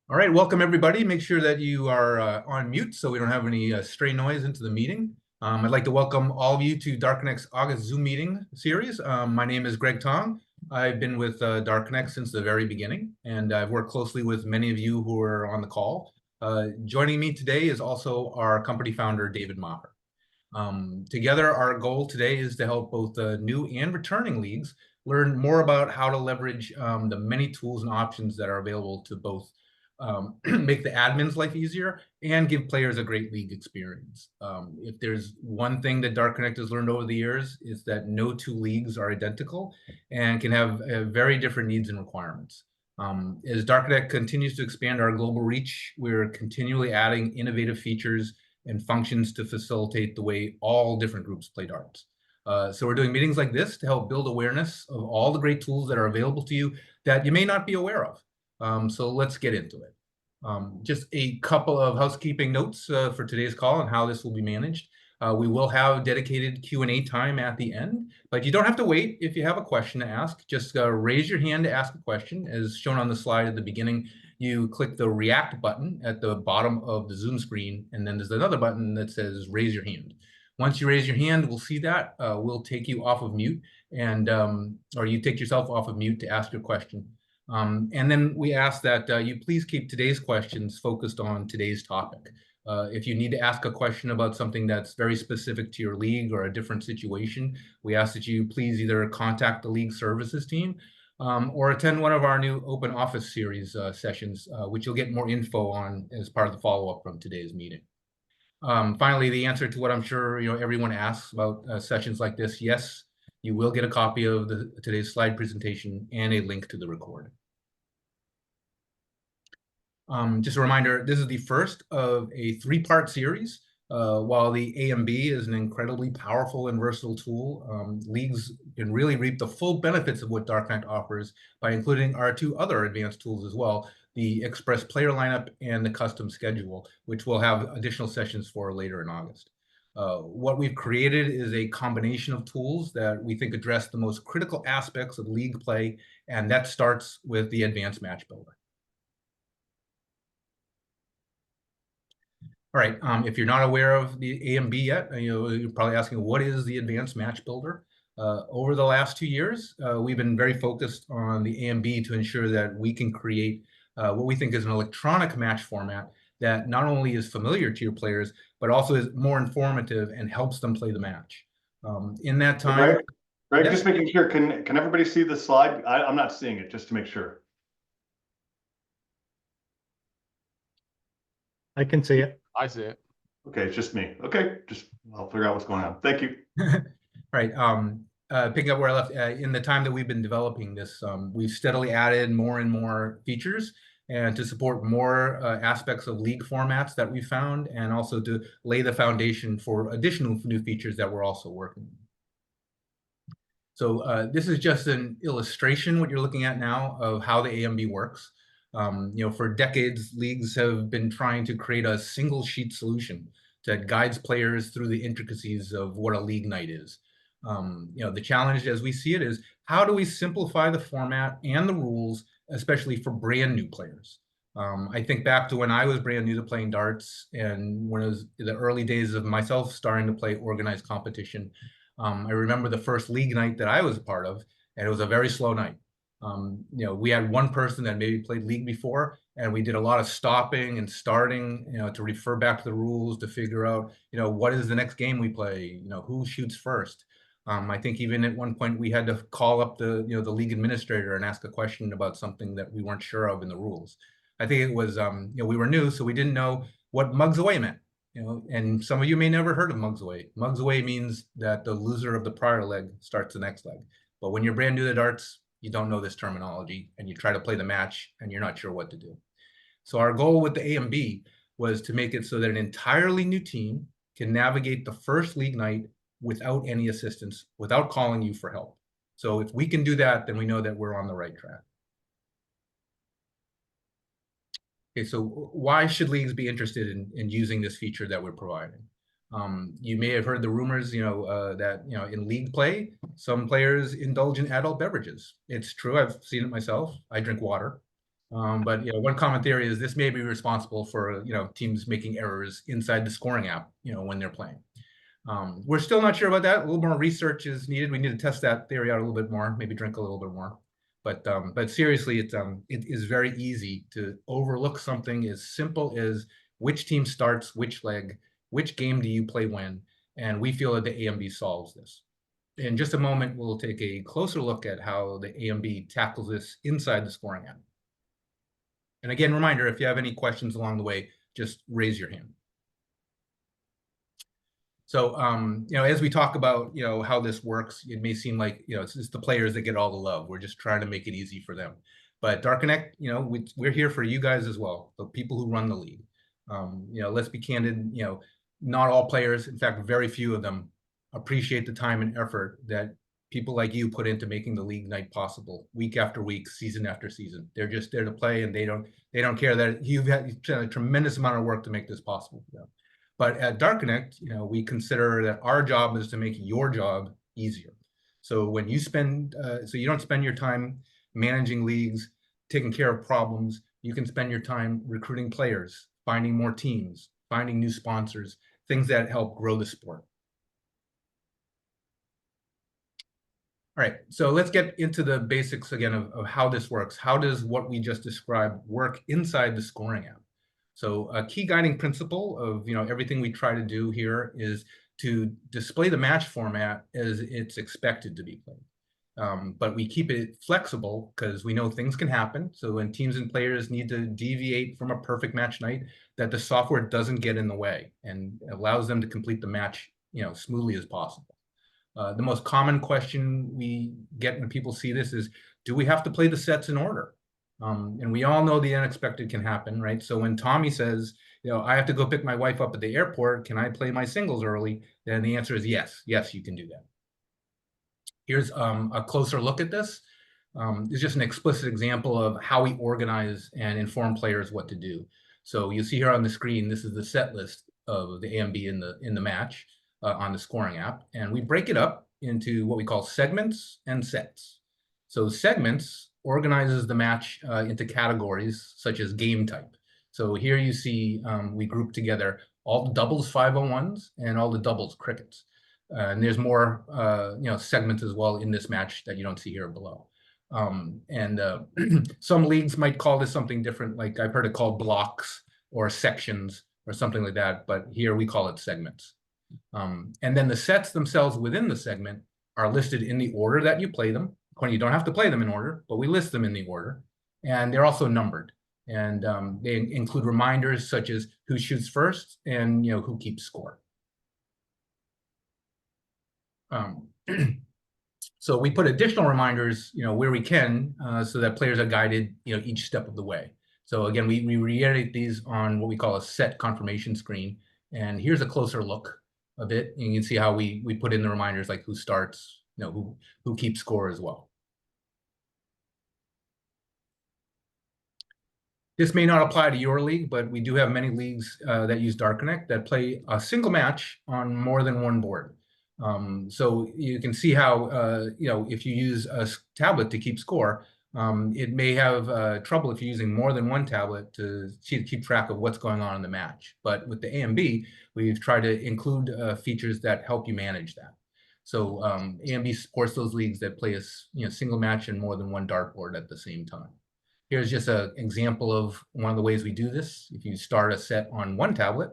All right, welcome everybody. Make sure that you are on mute so we don't have any stray noise into the meeting. I'd like to welcome all of you to DartConnect's August Zoom meeting series. My name is Greg Tong. I've been with DartConnect since the very beginning, and I've worked closely with many of you who are on the call. Joining me today is also our company founder, David Maher. Together, our goal today is to help both the new and returning leagues learn more about how to leverage the many tools and options that are available to both make the admin's life easier and give players a great league experience. If there's one thing that DartConnect has learned over the years, is that no two leagues are identical and can have very different needs and requirements. As DartConnect continues to expand our global reach, we're continually adding innovative features and functions to facilitate the way all different groups play darts. So we're doing meetings like this to help build awareness of all the great tools that are available to you that you may not be aware of. So let's get into it. Just a couple of housekeeping notes for today's call and how this will be managed. We will have dedicated Q&A time at the end, but you don't have to wait if you have a question to ask. Just raise your hand to ask a question. As shown on the slide at the beginning, you click the React button at the bottom of the Zoom screen, and then there's another button that says raise your hand. Once you raise your hand, we'll see that. We'll take you off of mute, and or you take yourself off of mute to ask your question. And then we ask that you please keep today's questions focused on today's topic. If you need to ask a question about something that's very specific to your league or a different situation, we ask that you please either contact the league services team or attend one of our new open office series sessions, which you'll get more info on as part of the follow-up from today's meeting. Finally, the answer to what I'm sure everyone asks about sessions like this, yes, you will get a copy of today's slide presentation and a link to the recording. Just a reminder, this is the first of a three-part series. While the AMB is an incredibly powerful and versatile tool, leagues can really reap the full benefits of what DartConnect offers by including our two other advanced tools as well, the Express Player Lineup and the Custom Schedule, which we'll have additional sessions for later in August. What we've created is a combination of tools that we think address the most critical aspects of league play, and that starts with the Advanced Match Builder. All right, if you're not aware of the AMB yet, you're probably asking, what is the Advanced Match Builder? Over the last 2 years, we've been very focused on the AMB to ensure that we can create what we think is an electronic match format that not only is familiar to your players, but also is more informative and helps them play the match. In that time... Greg, just making sure, can everybody see the slide? I'm not seeing it, just to make sure. I can see it. I see it. Okay, it's just me. Okay, I'll figure out what's going on. Thank you. Right. Picking up where I left, in the time that we've been developing this, we've steadily added more and more features and to support more aspects of league formats that we found, and also to lay the foundation for additional new features that we're also working on. So this is just an illustration, what you're looking at now, of how the AMB works. For decades, leagues have been trying to create a single sheet solution that guides players through the intricacies of what a league night is. The challenge as we see it is, how do we simplify the format and the rules, especially for brand new players? I think back to when I was brand new to playing darts, and when it was the early days of myself starting to play organized competition. I remember the first league night that I was a part of, and it was a very slow night. We had one person that maybe played league before, and we did a lot of stopping and starting, to refer back to the rules, to figure out, what is the next game we play, who shoots first. I think even at one point we had to call up the league administrator and ask a question about something that we weren't sure of in the rules. I think it was, we were new, so we didn't know what mugs away meant. And some of you may never heard of mugs away. Mugs away means that the loser of the prior leg starts the next leg. But when you're brand new to darts, you don't know this terminology, and you try to play the match and you're not sure what to do. So our goal with the AMB was to make it so that an entirely new team can navigate the first league night without any assistance, without calling you for help. So if we can do that, then we know that we're on the right track. Okay, so why should leagues be interested in using this feature that we're providing? You may have heard the rumors, that in league play, some players indulge in adult beverages. It's true. I've seen it myself. I drink water. But one common theory is this may be responsible for teams making errors inside the scoring app when they're playing. We're still not sure about that. A little more research is needed. We need to test that theory out a little bit more, maybe drink a little bit more. But seriously, it is very easy to overlook something as simple as which team starts which leg, which game do you play when, and we feel that the AMB solves this. In just a moment, we'll take a closer look at how the AMB tackles this inside the scoring app. And again, reminder, if you have any questions along the way, just raise your hand. So, as we talk about, how this works, it may seem like, it's just the players that get all the love. We're just trying to make it easy for them. But DartConnect, we're here for you guys as well, the people who run the league. Let's be candid, not all players, in fact, very few of them appreciate the time and effort that people like you put into making the league night possible, week after week, season after season. They're just there to play, and they don't care that you've had a tremendous amount of work to make this possible for them. But at DartConnect, we consider that our job is to make your job easier. So when you so you don't spend your time managing leagues, taking care of problems. You can spend your time recruiting players, finding more teams, finding new sponsors, things that help grow the sport. All right, so let's get into the basics again of how this works. How does what we just described work inside the scoring app? So a key guiding principle of everything we try to do here is to display the match format as it's expected to be played. But we keep it flexible because we know things can happen. So when teams and players need to deviate from a perfect match night, that the software doesn't get in the way and allows them to complete the match smoothly as possible. The most common question we get when people see this is, do we have to play the sets in order? And we all know the unexpected can happen, right? So when Tommy says, I have to go pick my wife up at the airport, can I play my singles early? Then the answer is yes. Yes, you can do that. Here's a closer look at this. It's just an explicit example of how we organize and inform players what to do. So you see here on the screen, this is the set list of the AMB in the match on the scoring app. And we break it up into what we call segments and sets. So segments organizes the match into categories such as game type. So here you see we group together all the doubles 501s and all the doubles crickets. And there's more segments as well in this match that you don't see here below. Some leagues might call this something different, like I've heard it called blocks or sections or something like that, but here we call it segments. And then the sets themselves within the segment are listed in the order that you play them. You don't have to play them in order, but we list them in the order. And they're also numbered. And they include reminders such as who shoots first and who keeps score. So we put additional reminders, where we can, so that players are guided, each step of the way. So again, we reiterate these on what we call a set confirmation screen. And here's a closer look of it. And you can see how we put in the reminders, like who starts, who keeps score as well. This may not apply to your league, but we do have many leagues that use DartConnect that play a single match on more than one board. So you can see how, if you use a tablet to keep score, it may have trouble if you're using more than one tablet to keep track of what's going on in the match. But with the AMB, we've tried to include features that help you manage that. So AMB supports those leagues that play a single match and more than one dartboard at the same time. Here's just an example of one of the ways we do this. If you start a set on one tablet,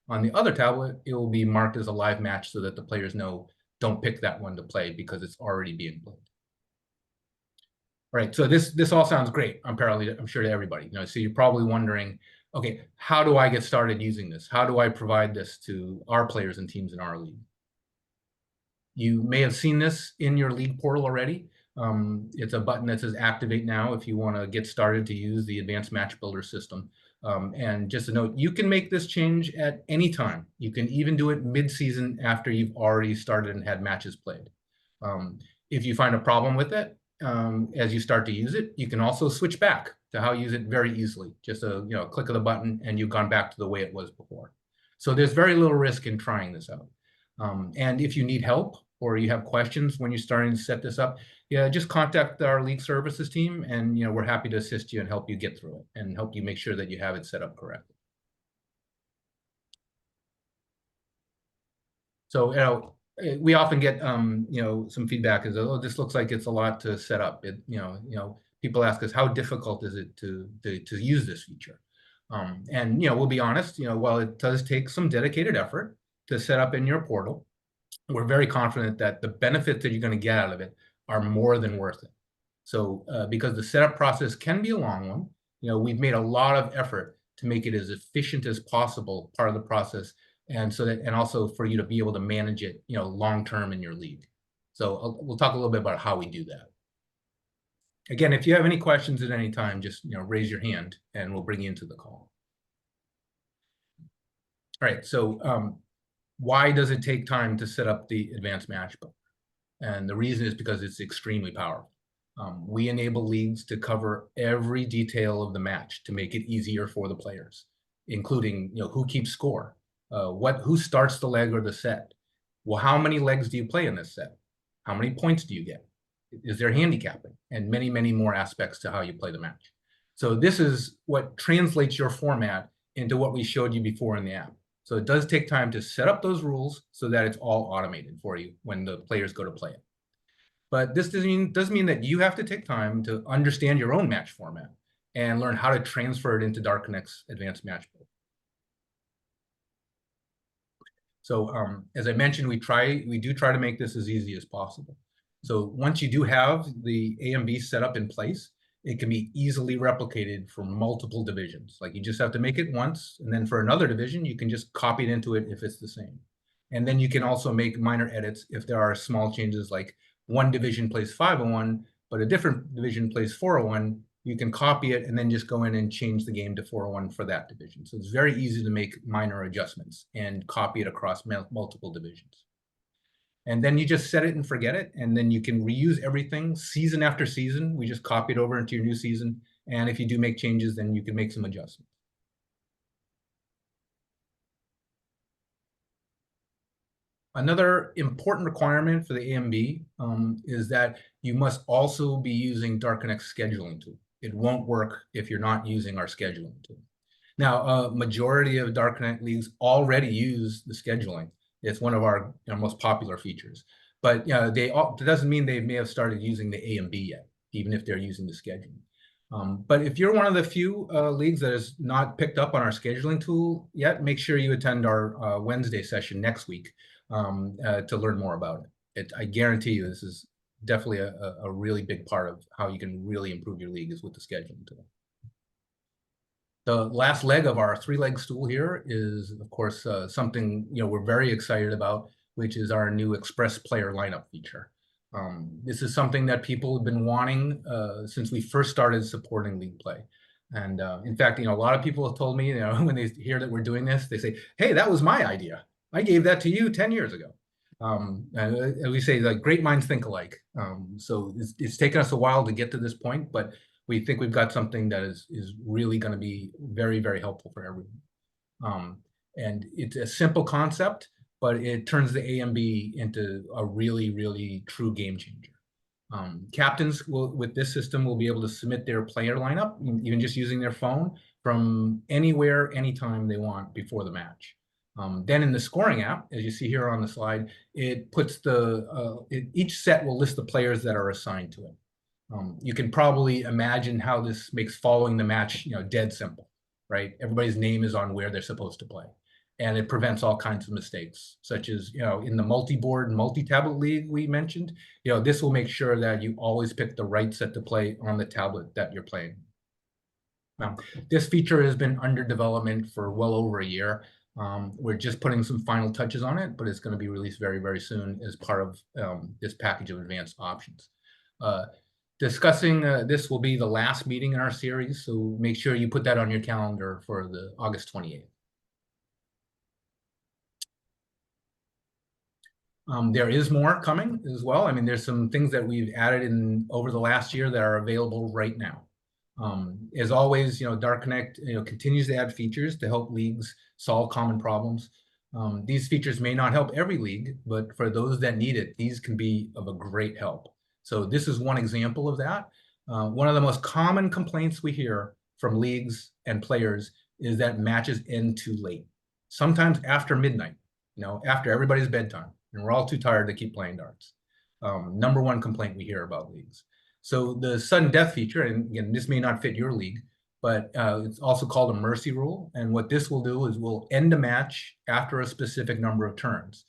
on the other tablet, it will be marked as a live match so that the players know, don't pick that one to play because it's already being played. All right, so this all sounds great, I'm sure to everybody. So you're probably wondering, okay, how do I get started using this? How do I provide this to our players and teams in our league? You may have seen this in your league portal already. It's a button that says activate now if you want to get started to use the advanced match builder system. And just a note, you can make this change at any time. You can even do it mid-season after you've already started and had matches played. If you find a problem with it, as you start to use it, you can also switch back to how you use it very easily. Just a click of the button and you've gone back to the way it was before. So there's very little risk in trying this out. And if you need help or you have questions when you're starting to set this up, yeah, just contact our league services team, and we're happy to assist you and help you get through it and help you make sure that you have it set up correctly. So we often get some feedback is, oh, this looks like it's a lot to set up. People ask us, how difficult is it to use this feature? And we'll be honest, while it does take some dedicated effort to set up in your portal, we're very confident that the benefits that you're going to get out of it are more than worth it. So because the setup process can be a long one, we've made a lot of effort to make it as efficient as possible, part of the process, and also for you to be able to manage it, long term in your league. So we'll talk a little bit about how we do that. Again, if you have any questions at any time, just raise your hand and we'll bring you into the call. All right, so why does it take time to set up the advanced match book? And the reason is because it's extremely powerful. We enable leagues to cover every detail of the match to make it easier for the players, including who keeps score, who starts the leg or the set. Well, how many legs do you play in this set? How many points do you get? Is there handicapping? And many, many more aspects to how you play the match. So this is what translates your format into what we showed you before in the app. So it does take time to set up those rules so that it's all automated for you when the players go to play it. But this doesn't mean that you have to take time to understand your own match format and learn how to transfer it into DartConnect's advanced match book. So as I mentioned, we do try to make this as easy as possible. So once you do have the A and B set up in place, it can be easily replicated for multiple divisions. Like you just have to make it once, and then for another division, you can just copy it into it if it's the same. And then you can also make minor edits if there are small changes, like one division plays 501, but a different division plays 401. You can copy it and then just go in and change the game to 401 for that division. So it's very easy to make minor adjustments and copy it across multiple divisions. And then you just set it and forget it, and then you can reuse everything season after season. We just copy it over into your new season, and if you do make changes, then you can make some adjustments. Another important requirement for the AMB is that you must also be using DartConnect's scheduling tool. It won't work if you're not using our scheduling tool. Now, a majority of DartConnect leagues already use the scheduling. It's one of our most popular features. But it doesn't mean they may have started using the A and B yet, even if they're using the scheduling. But if you're one of the few leagues that has not picked up on our scheduling tool yet, make sure you attend our Wednesday session next week to learn more about it. I guarantee you this is definitely a really big part of how you can really improve your league is with the scheduling tool. The last leg of our three-leg stool here is, of course, something we're very excited about, which is our new Express Player Lineup feature. This is something that people have been wanting since we first started supporting league play. And in fact, a lot of people have told me, when they hear that we're doing this, they say, "Hey, that was my idea. I gave that to you 10 years ago." And we say, like, great minds think alike. So it's taken us a while to get to this point, but we think we've got something that is really going to be very, very helpful for everyone. And it's a simple concept, but it turns the A and B into a really, really true game changer. Captains with this system will be able to submit their player lineup, even just using their phone, from anywhere, anytime they want before the match. Then in the scoring app, as you see here on the slide, it puts each set will list the players that are assigned to it. You can probably imagine how this makes following the match, dead simple, right? Everybody's name is on where they're supposed to play. And it prevents all kinds of mistakes, such as, in the multi-board, multi-tablet league we mentioned, this will make sure that you always pick the right set to play on the tablet that you're playing. Now, this feature has been under development for well over a year. We're just putting some final touches on it, but it's going to be released very, very soon as part of this package of advanced options. Discussing this will be the last meeting in our series, so make sure you put that on your calendar for the August 28th. There is more coming as well. I mean, there's some things that we've added in over the last year that are available right now. As always, DartConnect continues to add features to help leagues solve common problems. These features may not help every league, but for those that need it, these can be of a great help. So this is one example of that. One of the most common complaints we hear from leagues and players is that matches end too late, sometimes after midnight, after everybody's bedtime, and we're all too tired to keep playing darts. Number one complaint we hear about leagues. So the sudden death feature, and again, this may not fit your league, but it's also called a mercy rule. And what this will do is we'll end a match after a specific number of turns.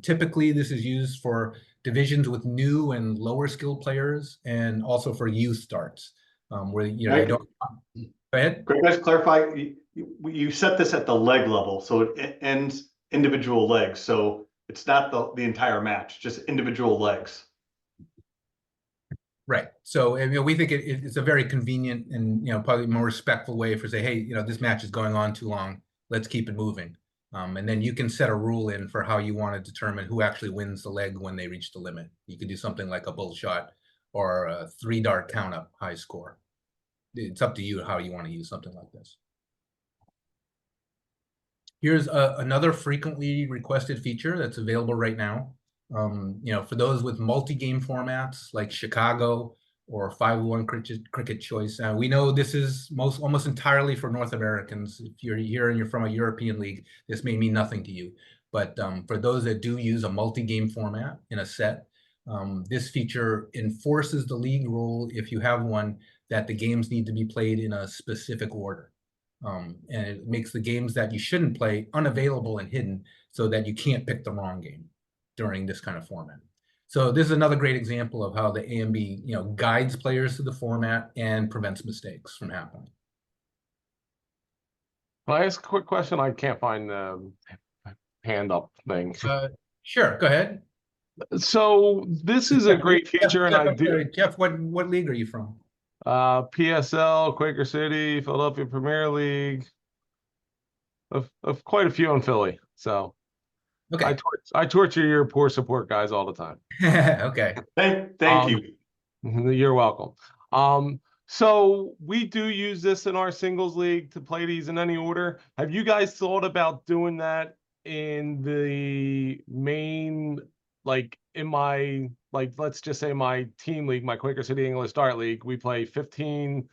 Typically, this is used for divisions with new and lower skilled players, and also for youth darts, where they don't. Go ahead. Greg, let's clarify. You set this at the leg level, so it ends individual legs. So it's not the entire match, just individual legs. Right. So we think it's a very convenient and probably more respectful way for say, hey, this match is going on too long. Let's keep it moving. And then you can set a rule in for how you want to determine who actually wins the leg when they reach the limit. You could do something like a bull shot or a 3-dart count up high score. It's up to you how you want to use something like this. Here's another frequently requested feature that's available right now. For those with multi-game formats like Chicago or 501 cricket choice, we know this is almost entirely for North Americans. If you're here and you're from a European league, this may mean nothing to you. But for those that do use a multi-game format in a set, this feature enforces the league rule, if you have one, that the games need to be played in a specific order. And it makes the games that you shouldn't play unavailable and hidden so that you can't pick the wrong game during this kind of format. So this is another great example of how the AMB, guides players to the format and prevents mistakes from happening. Can I ask a quick question? I can't find the hand up thing. Sure, go ahead. So this is a great feature, and I do. Jeff, what league are you from? PSL, Quaker City, Philadelphia Premier League, of quite a few in Philly. So okay, I torture your poor support guys all the time. Okay. Thank you. You're welcome. So we do use this in our singles league to play these in any order. Have you guys thought about doing that in the main, like in my, let's just say my team league, my Quaker City English Dart League, we play 15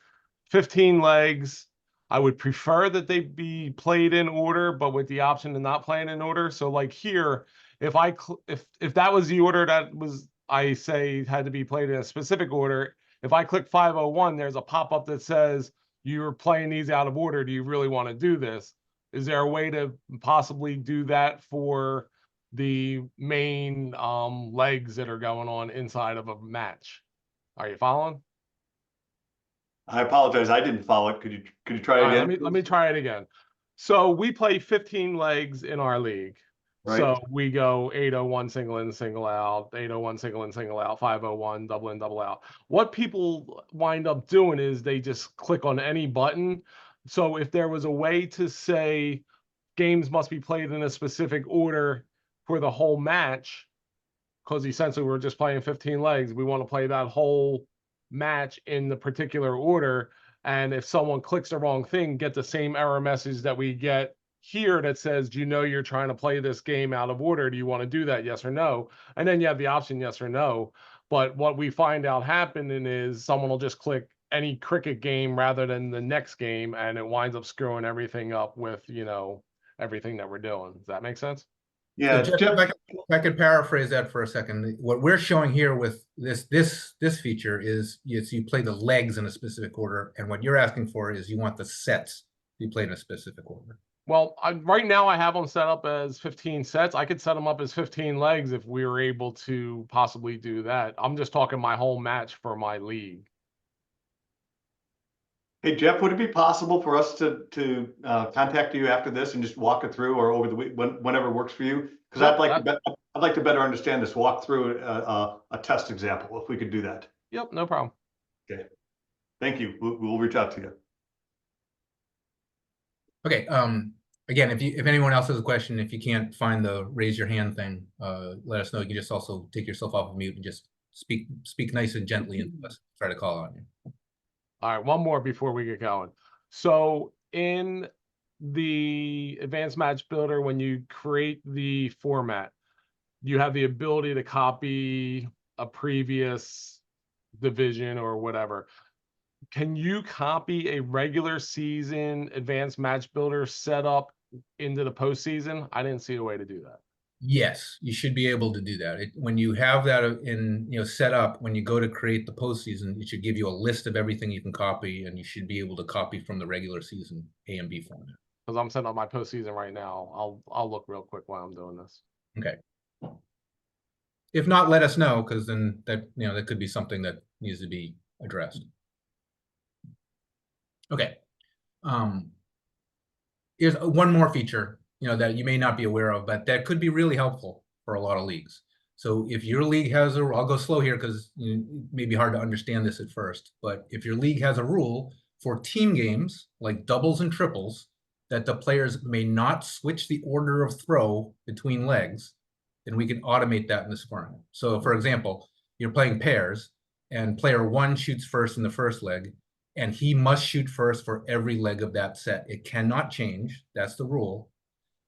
legs. I would prefer that they be played in order, but with the option to not playing in order. So like here, if that was the order that was, I say, had to be played in a specific order, if I click 501, there's a pop-up that says, you're playing these out of order. Do you really want to do this? Is there a way to possibly do that for the main legs that are going on inside of a match? Are you following? I apologize. I didn't follow it. Could you try it again? Let me try it again. So we play 15 legs in our league. Right. So we go 801 single in, single out, 801 single in, single out, 501 double in, double out. What people wind up doing is they just click on any button. So if there was a way to say games must be played in a specific order for the whole match, because essentially we're just playing 15 legs, we want to play that whole match in the particular order. And if someone clicks the wrong thing, get the same error message that we get here that says, do you know you're trying to play this game out of order? Do you want to do that? Yes or no? And then you have the option yes or no. But what we find out happening is someone will just click any cricket game rather than the next game, and it winds up screwing everything up with, everything that we're doing. Does that make sense? Yeah, so Jeff, if I could paraphrase that for a second. What we're showing here with this feature is you play the legs in a specific order, and what you're asking for is you want the sets to be played in a specific order. Well, right now I have them set up as 15 sets. I could set them up as 15 legs if we were able to possibly do that. I'm just talking my whole match for my league. Hey, Jeff, would it be possible for us to contact you after this and just walk it through, or over the week, whenever works for you? Because I'd like to better understand this. Walk through a test example, if we could do that. Yep, no problem. Okay, thank you. We'll reach out to you. Okay. Again, if anyone else has a question, if you can't find the raise your hand thing, let us know. You can just also take yourself off of mute and just speak nice and gently, and let's try to call on you. All right, one more before we get going. So in the advanced match builder, when you create the format, you have the ability to copy a previous division or whatever. Can you copy a regular season advanced match builder setup into the postseason? I didn't see a way to do that. Yes, you should be able to do that. When you have that set up, when you go to create the postseason, it should give you a list of everything you can copy, and you should be able to copy from the regular season A and B format. Because I'm setting up my postseason right now. I'll look real quick while I'm doing this. Okay. If not, let us know, because then that could be something that needs to be addressed. Okay. Here's one more feature, that you may not be aware of, but that could be really helpful for a lot of leagues. So if your league has I'll go slow here because it may be hard to understand this at first, but if your league has a rule for team games like doubles and triples, that the players may not switch the order of throw between legs, then we can automate that in the scoring. So for example, you're playing pairs and player 1 shoots first in the first leg, and he must shoot first for every leg of that set. It cannot change. That's the rule.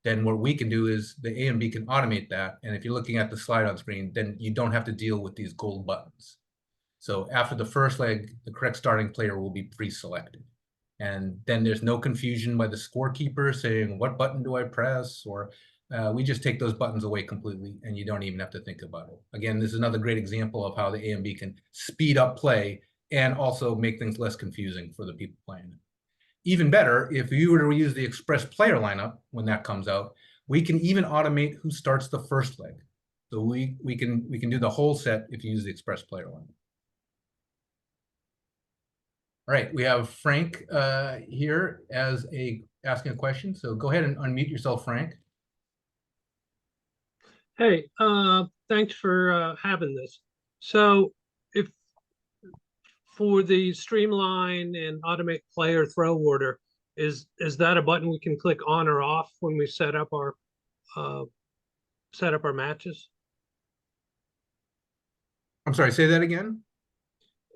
Then what we can do is the A and B can automate that. And if you're looking at the slide on screen, then you don't have to deal with these gold buttons. So after the first leg, the correct starting player will be pre-selected. And then there's no confusion by the scorekeeper saying, what button do I press? Or we just take those buttons away completely, and you don't even have to think about it. Again, this is another great example of how the A and B can speed up play and also make things less confusing for the people playing it. Even better, if you were to use the express player lineup when that comes out, we can even automate who starts the first leg. So we can do the whole set if you use the express player lineup. All right, we have Frank here asking a question. So go ahead and unmute yourself, Frank. Hey, thanks for having this. So if for the streamline and automate player throw order, is that a button we can click on or off when we set up our matches? I'm sorry, say that again.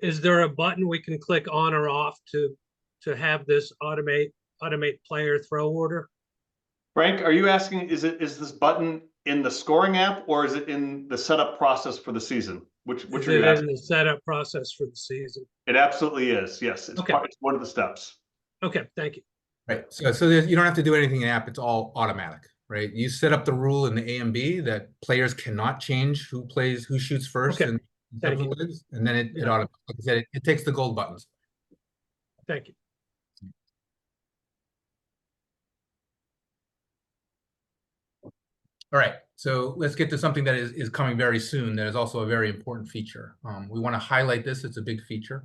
Is there a button we can click on or off to have this automate player throw order? Frank, are you asking, is this button in the scoring app or is it in the setup process for the season? Which are you asking? In the setup process for the season? It absolutely is. Yes, it's okay. It's one of the steps. Okay, thank you. Right. So you don't have to do anything in the app. It's all automatic, right? You set up the rule in the A and B that players cannot change who shoots first, Okay. and Thank you. And then it automatically, like I said, it takes the gold buttons. Thank you. All right, so let's get to something that is coming very soon. That is also a very important feature. We want to highlight this. It's a big feature.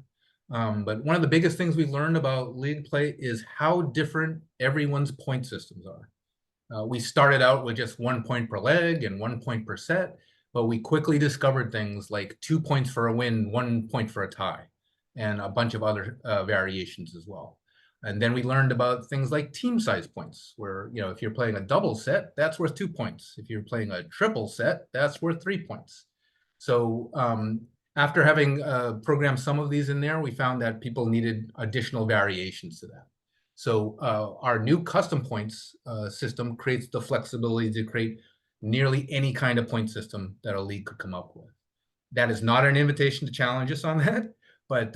But one of the biggest things we learned about league play is how different everyone's point systems are. We started out with just 1 point per leg and 1 point per set, but we quickly discovered things like 2 points for a win, 1 point for a tie, and a bunch of other variations as well. And then we learned about things like team size points, where, if you're playing a double set, that's worth 2 points. If you're playing a triple set, that's worth 3 points. So after having programmed some of these in there, we found that people needed additional variations to that. So our new custom points system creates the flexibility to create nearly any kind of point system that a league could come up with. That is not an invitation to challenge us on that, but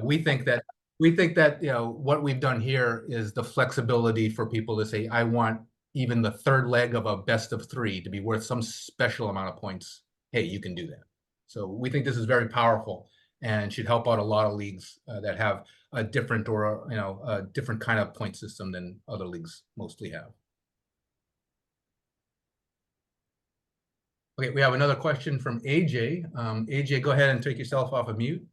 we think that what we've done here is the flexibility for people to say, I want even the third leg of a best of 3 to be worth some special amount of points. Hey, you can do that. So we think this is very powerful and should help out a lot of leagues that have a different a different kind of point system than other leagues mostly have. Okay, we have another question from AJ. AJ, go ahead and take yourself off of mute.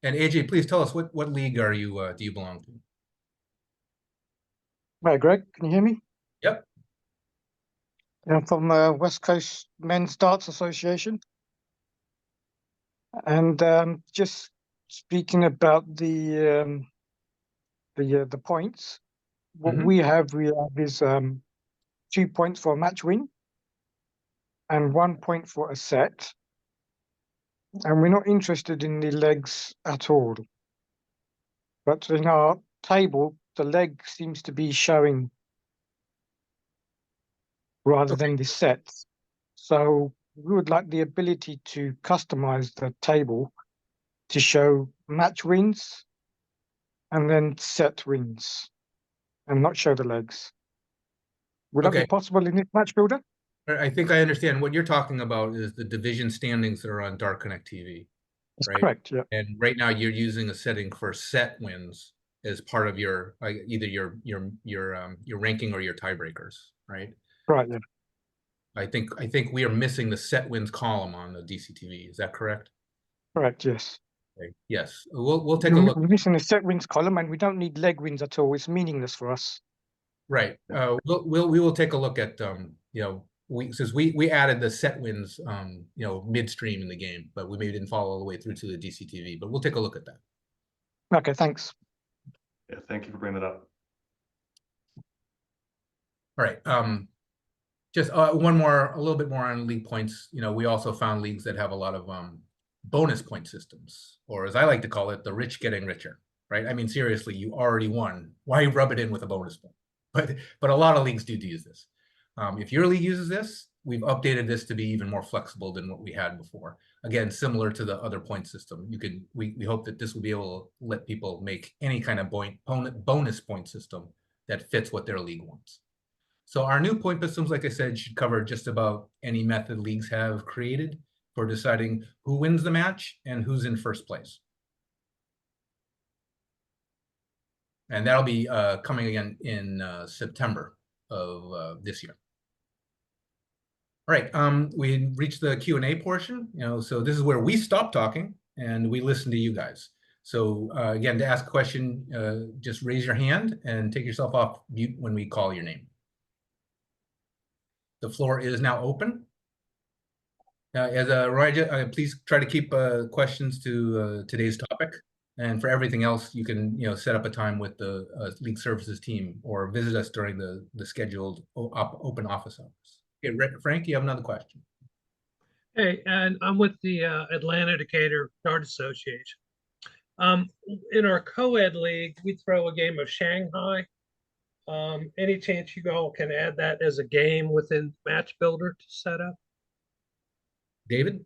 And AJ, please tell us what league are you do you belong to? Hi, Greg. Can you hear me? Yep. I'm from the West Coast Men's Darts Association, and just speaking about the points. What we have is 2 points for a match win and 1 point for a set. And we're not interested in the legs at all. But in our table, the leg seems to be showing rather than the sets. So we would like the ability to customize the table to show match wins and then set wins and not show the legs. Would that Okay. be possible in this match builder? I think I understand. What you're talking about is the division standings that are on DartConnect TV, That's right? correct, yeah. And right now you're using a setting for set wins as part of your either your ranking or your tiebreakers, right? Right, yeah. I think we are missing the set wins column on the DCTV. Is that correct? Correct, yes. Okay. Yes, we'll take a look. We're missing a set wins column and we don't need leg wins at all. It's meaningless for us. Right. We will take a look at you know, since we added the set wins you know, midstream in the game, but we maybe didn't follow all the way through to the DCTV, but we'll take a look at that. Okay, thanks. Yeah, thank you for bringing that up. All right. Just one more, a little bit more on league points. You know, we also found leagues that have a lot of bonus point systems, or as I like to call it, the rich getting richer, right? I mean, seriously, you already won. Why rub it in with a bonus point? But a lot of leagues do use this. If your league uses this, we've updated this to be even more flexible than what we had before. Again, similar to the other point system. We hope that this will be able to let people make any kind of bonus point system that fits what their league wants. So our new point systems, like I said, should cover just about any method leagues have created for deciding who wins the match and who's in first place. And that'll be coming again in September of this year. All right, we reached the Q&A portion. You know, so this is where we stop talking and we listen to you guys. So again, to ask a question, just raise your hand and take yourself off mute when we call your name. The floor is now open. As a reminder, please try to keep questions to today's topic. And for everything else, you can set up a time with the League Services team or visit us during the scheduled open office hours. Okay, Frank, you have another question. Hey, and I'm with the Atlanta Decatur Dart Association. In our co-ed league, we throw a game of Shanghai. Any chance you all can add that as a game within Match Builder to set up? David?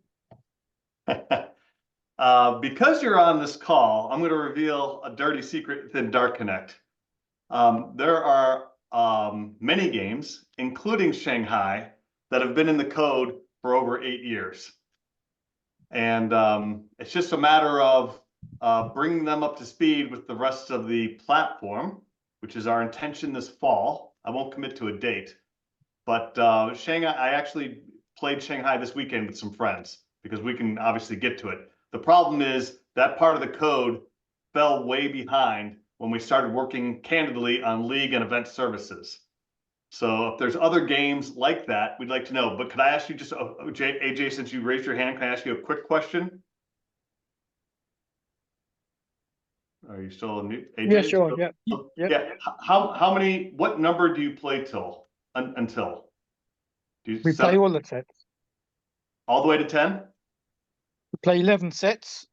Because you're on this call, I'm going to reveal a dirty secret within DartConnect. There are many games, including Shanghai, that have been in the code for over 8 years. And it's just a matter of bringing them up to speed with the rest of the platform, which is our intention this fall. I won't commit to a date, but Shanghai, I actually played Shanghai this weekend with some friends because we can obviously get to it. The problem is that part of the code fell way behind when we started working candidly on league and event services. So if there's other games like that, we'd like to know. But could I ask you just, AJ, since you raised your hand, can I ask you a quick question? Are you still on mute, AJ? Yeah, sure. Yeah. Yeah. How many? What number do you play till until? Do you We play all the sets. all the way to 10? We play 11 sets,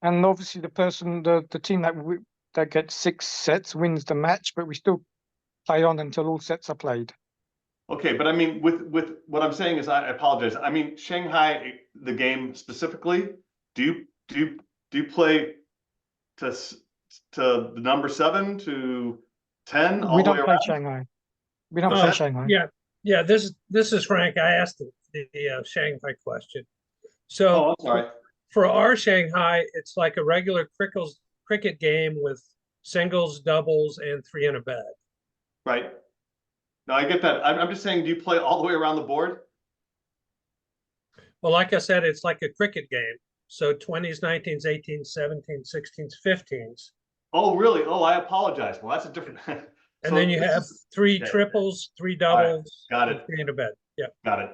and obviously the team that gets 6 sets wins the match. But we still play on until all sets are played. Okay, but I mean, with what I'm saying is, I apologize. I mean, Shanghai, the game specifically. Do you play to the number 7 to 10 all We the way don't play around? Shanghai. We don't play Shanghai. Yeah. This is Frank. I asked the Shanghai question. So Oh, I'm sorry. for our Shanghai, it's like a regular cricket game with singles, doubles, and 3 in a bed. Right. No, I get that. I'm just saying, do you play all the way around the board? Well, like I said, it's like a cricket game. So 20s, 19s, 18s, 17s, 16s, 15s. Oh, really? Oh, I apologize. Well, that's a different. And then you have 3 triples, 3 doubles, right. Got it. 3 in a bed. Yeah. Got it.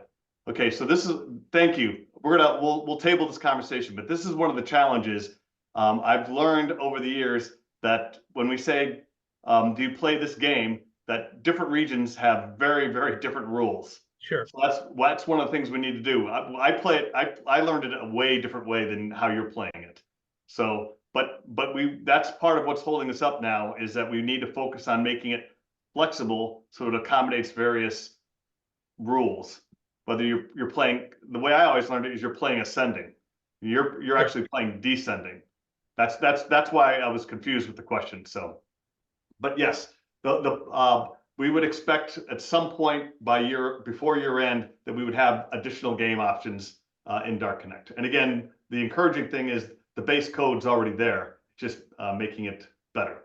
Okay, so this is, thank you. We'll table this conversation, but this is one of the challenges. I've learned over the years that when we say, do you play this game, that different regions have very, very different rules. Sure. So that's one of the things we need to do. I play it. I learned it a way different way than how you're playing it. So, but that's part of what's holding us up now, is that we need to focus on making it flexible so it accommodates various rules. Whether you're playing, the way I always learned it is you're playing ascending. You're actually playing descending. That's why I was confused with the question. So, but yes, we would expect at some point before year end that we would have additional game options in DartConnect. And again, the encouraging thing is the base code's already there, just making it better.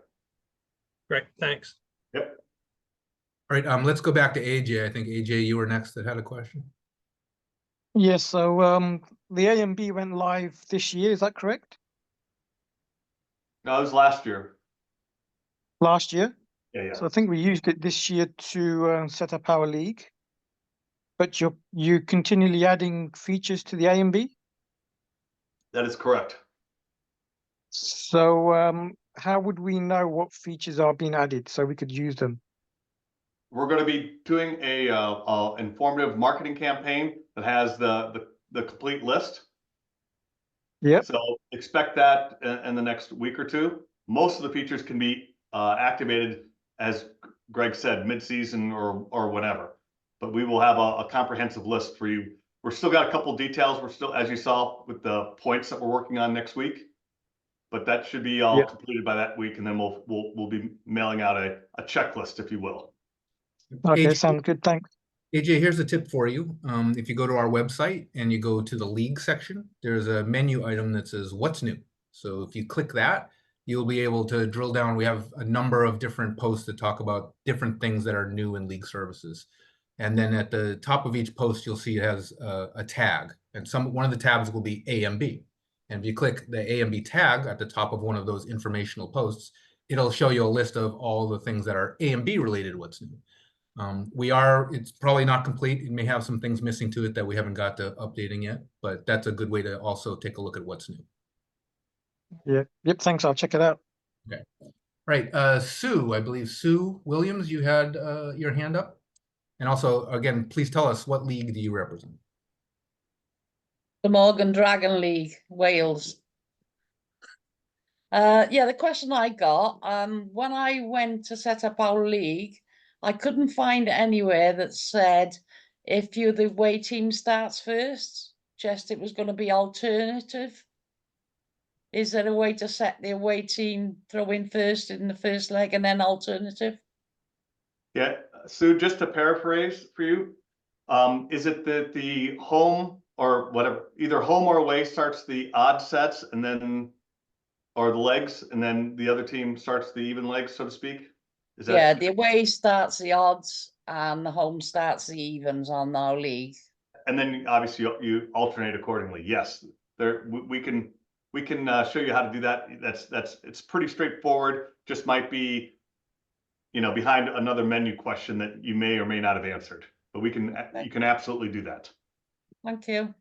Great, thanks. Yep. All right, let's go back to AJ. I think AJ, you were next that had a question. Yes, so the A and B went live this year, is that correct? No, it was last year. Last year? Yeah. So I think we used it this year to set up our league. But you're continually adding features to the A and B? That is correct. So how would we know what features are being added so we could use them? We're going to be doing a informative marketing campaign that has the complete list. Yep. So expect that in the next week or two. Most of the features can be activated, as Greg said, mid-season or whenever. But we will have a comprehensive list for you. We're still got a couple details. We're still, as you saw, with the points that we're working on next week. But that should be all completed by that week, and then we'll be mailing out a checklist, if you will. Okay, AJ, sounds good. Thanks. AJ, here's a tip for you. If you go to our website and you go to the league section, there's a menu item that says what's new. So if you click that, you'll be able to drill down. We have a number of different posts that talk about different things that are new in league services. And then at the top of each post, you'll see it has a tag, and one of the tabs will be A and B. And if you click the A and B tag at the top of one of those informational posts, it'll show you a list of all the things that are A and B related to what's new. It's probably not complete. It may have some things missing to it that we haven't got to updating yet, but that's a good way to also take a look at what's new. Yeah. Yep. Thanks. I'll check it out. Okay. Right. Sue, I believe Sue Williams, you had your hand up. And also, again, please tell us, what league do you represent? The Morgan Dragon League, Wales. Yeah, the question I got, when I went to set up our league, I couldn't find anywhere that said if the away team starts first, just it was going to be alternative. Is there a way to set the away team throw in first in the first leg and then alternative? Yeah, Sue, just to paraphrase for you, is it that the home or whatever, either home or away starts the odd sets and then, or the legs, and then the other team starts the even legs, so to speak? Is that? Yeah, the away starts the odds and the home starts the evens on our league. And then obviously you alternate accordingly. Yes, we can show you how to do that. It's pretty straightforward. Just might be, behind another menu question that you may or may not have answered, but you can absolutely do that. Thank you.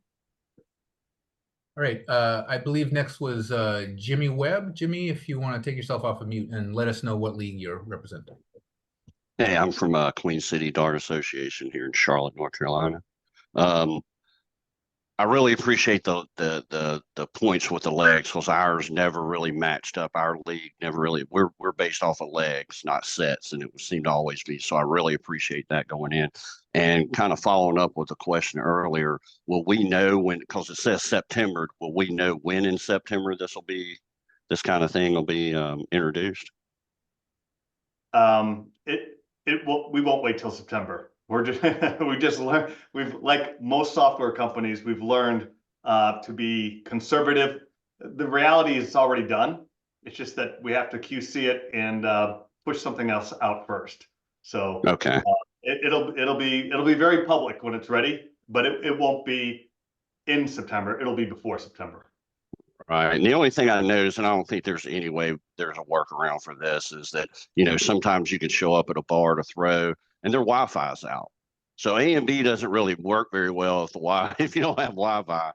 All right. I believe next was Jimmy Webb. Jimmy, if you want to take yourself off of mute and let us know what league you're representing. Hey, I'm from Queen City Dart Association here in Charlotte, North Carolina. I really appreciate the points with the legs, because ours never really matched up. Our league never really, we're based off of legs, not sets, and it seemed to always be. So I really appreciate that going in. And kind of following up with the question earlier, will we know when, because it says September, will we know when in September this kind of thing will be introduced? We won't wait till September. We just learned, like most software companies, we've learned to be conservative. The reality is it's already done. It's just that we have to QC it and push something else out first. So okay, it'll be very public when it's ready, but it won't be in September. It'll be before September. Right. And the only thing I noticed, and I don't think there's any way there's a workaround for this, is that, sometimes you could show up at a bar to throw and their Wi-Fi's out. So A and B doesn't really work very well if you don't have Wi-Fi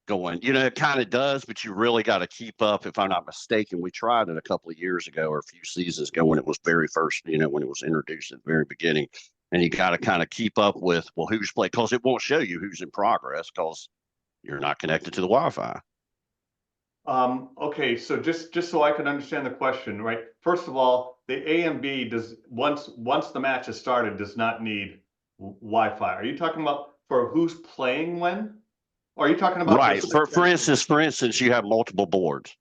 going. It kind of does, but you really got to keep up. If I'm not mistaken, we tried it a couple of years ago or a few seasons ago when it was very first, when it was introduced at the very beginning. And you got to kind of keep up with, who's playing, because it won't show you who's in progress because you're not connected to the Wi-Fi. Okay, so just so I can understand the question, right? First of all, the A and B does once the match is started does not need Wi-Fi. Are you talking about for who's playing when? Or are you talking about Right. just For instance, you have multiple boards.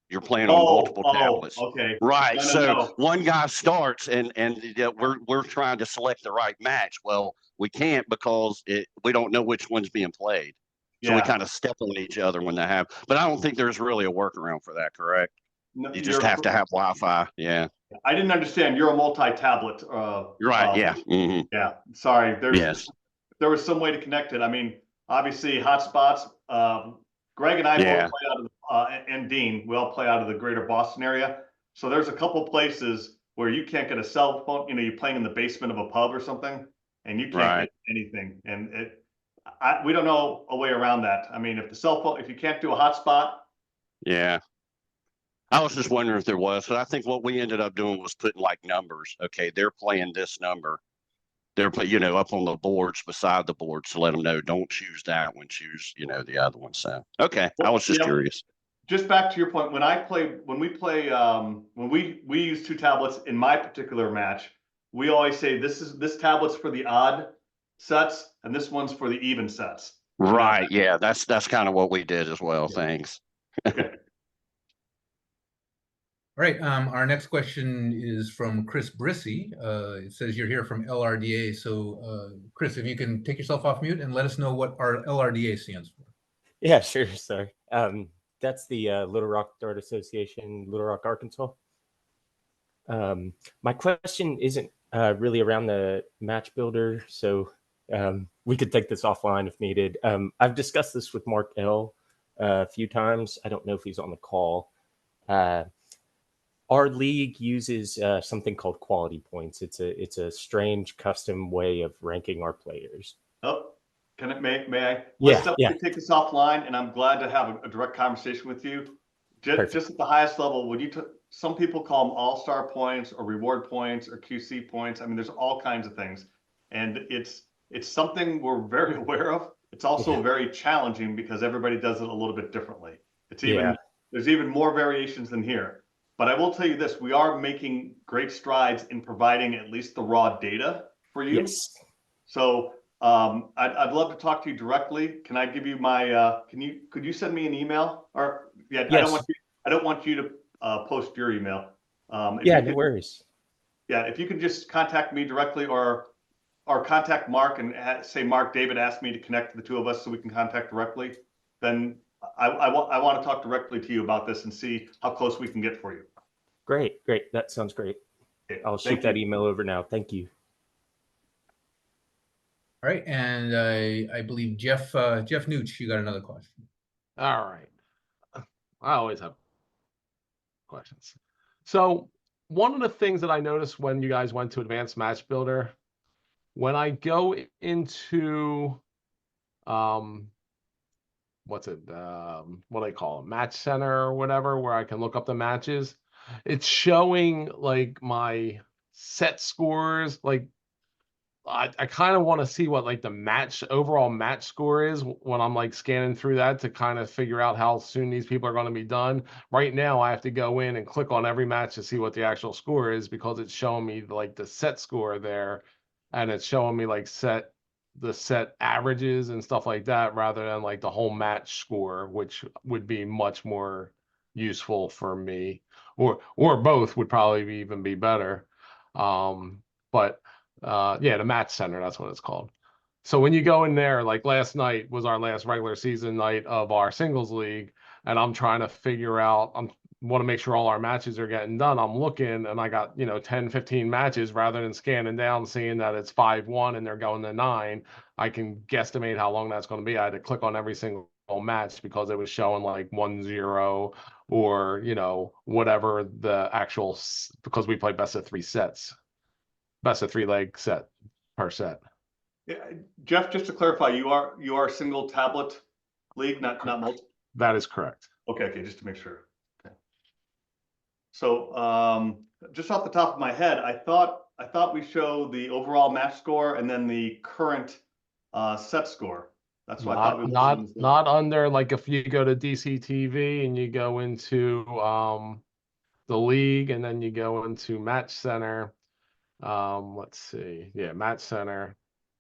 You're playing on Oh, multiple oh, tablets. okay. Right. No, no, So no. one guy starts and we're trying to select the right match. Well, we can't because we don't know which one's being played. So we Yeah. kind of step on each other when they have. But I don't think there's really a workaround for that, correct? No, You just have to have Wi-Fi. Yeah. I didn't understand. You're a multi-tablet. You're right. Yeah. Mm-hmm. Yeah. Sorry. Yes. There was some way to connect it. I mean, obviously hotspots. Greg and I both Yeah. play out of and Dean, we all play out of the greater Boston area. So there's a couple places where you can't get a cell phone. You know, you're playing in the basement of a pub or something, and you can't Right. get anything. And we don't know a way around that. I mean, if the cell phone, if you can't do a hotspot, Yeah. I was just wondering if there was. So I think what we ended up doing was putting like numbers. Okay, they're playing this number. They're up on the boards beside the boards to let them know. Don't choose that one. Choose the other one. So okay, I was just curious. Just back to your point, when we use two tablets in my particular match, we always say this tablet's for the odd sets and this one's for the even sets. Right. Yeah, that's kind of what we did as well. Thanks. Okay. All right, our next question is from Chris Brissy. It says you're here from LRDA. So Chris, if you can take yourself off mute and let us know what our LRDA stands for. Yeah, sure. Sorry. That's the Little Rock Dart Association, Little Rock, Arkansas. My question isn't really around the match builder, so we could take this offline if needed. I've discussed this with Mark L. A few times. I don't know if he's on the call. Our league uses something called quality points. It's a strange custom way of ranking our players. Oh, may I? Let's take this offline, and I'm glad to have a direct conversation with you. Just at the highest level, some people call them all-star points or reward points or QC points. I mean, there's all kinds of things, and it's something we're very aware of. It's also very challenging because everybody does it a little bit differently. There's even more variations than here. But I will tell you this, we are making great strides in providing at least the raw data for you. Yes. So I'd love to talk to you directly. Can I give you my, could you send me an email? Or yes. I don't want you to post your email. No worries. Yeah, if you could just contact me directly or contact Mark and say, Mark, David asked me to connect the two of us so we can contact directly, then I want to talk directly to you about this and see how close we can get for you. Great. That sounds great. Okay, I'll shoot that email over now. Thank you. All right, and I believe Jeff Nooch, you got another question. All right. I always have questions. So one of the things that I noticed when you guys went to Advanced Match Builder, when I go into what do they call it, Match Center or whatever, where I can look up the matches, it's showing like my set scores. Like I kind of want to see what like the overall match score is when I'm like scanning through that to kind of figure out how soon these people are going to be done. Right now I have to go in and click on every match to see what the actual score is because it's showing me like the set score there, and it's showing me like the set averages and stuff like that rather than like the whole match score, which would be much more useful for me, or both would probably even be better. But the match center, that's what it's called. So when you go in there, like last night was our last regular season night of our singles league, and I'm trying to figure out, want to make sure all our matches are getting done. I'm looking and I got 10 15 matches. Rather than scanning down seeing that it's 5-1 and they're going to 9, I can guesstimate how long that's going to be. I had to click on every single match because it was showing like 1-0 or whatever the actual, because we play best of 3 sets, best of 3 leg set per set. Yeah, Jeff, just to clarify, you are a single tablet league, not multiple. That is correct. Okay, just to make sure. So just off the top of my head, I thought we show the overall match score and then the current set score. That's what I thought we Not under, like if you go to DCTV and you go into the league and then you go into Match Center. Let's see. Yeah, Match Center.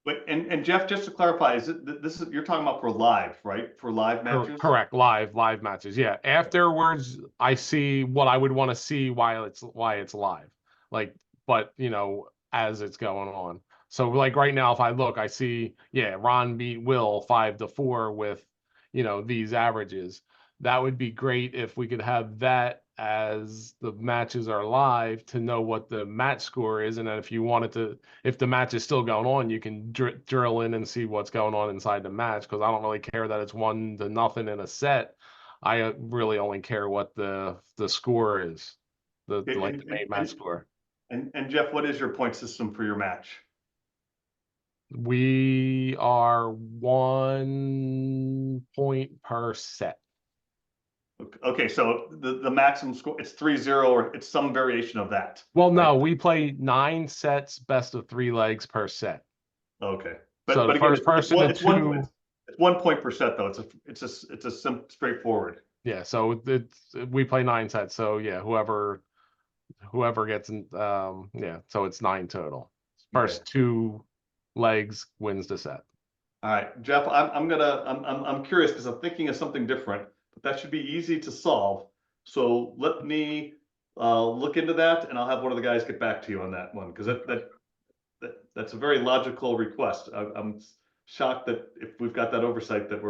But and Jeff, just to clarify, is it this is you're talking about for live, right? For live matches? Correct. Live matches. Yeah. Afterwards, I see what I would want to see while it's live. Like, but you know, as it's going on. So like right now, if I look, I see, yeah, Ron beat Will 5-4 with, you know, these averages. That would be great if we could have that as the matches are live to know what the match score is. And then if you wanted to, if the match is still going on, you can drill in and see what's going on inside the match. Because I don't really care that it's 1-0 in a set. I really only care what the score is, the main match score. And Jeff, what is your point system for your match? We are 1 point per set. Okay, so the maximum score, it's 3-0 or it's some variation of that. Well, no, we play 9 sets, best of 3 legs per set. Okay. So the again, first person it's 1 point per set though. It's a straightforward. Yeah, so we play 9 sets. So yeah, whoever gets yeah, so it's 9 total. First 2 legs wins the set. All right, Jeff, I'm curious because I'm thinking of something different, but that should be easy to solve. So let me look into that, and I'll have one of the guys get back to you on that one because that's a very logical request. I'm shocked that if we've got that oversight that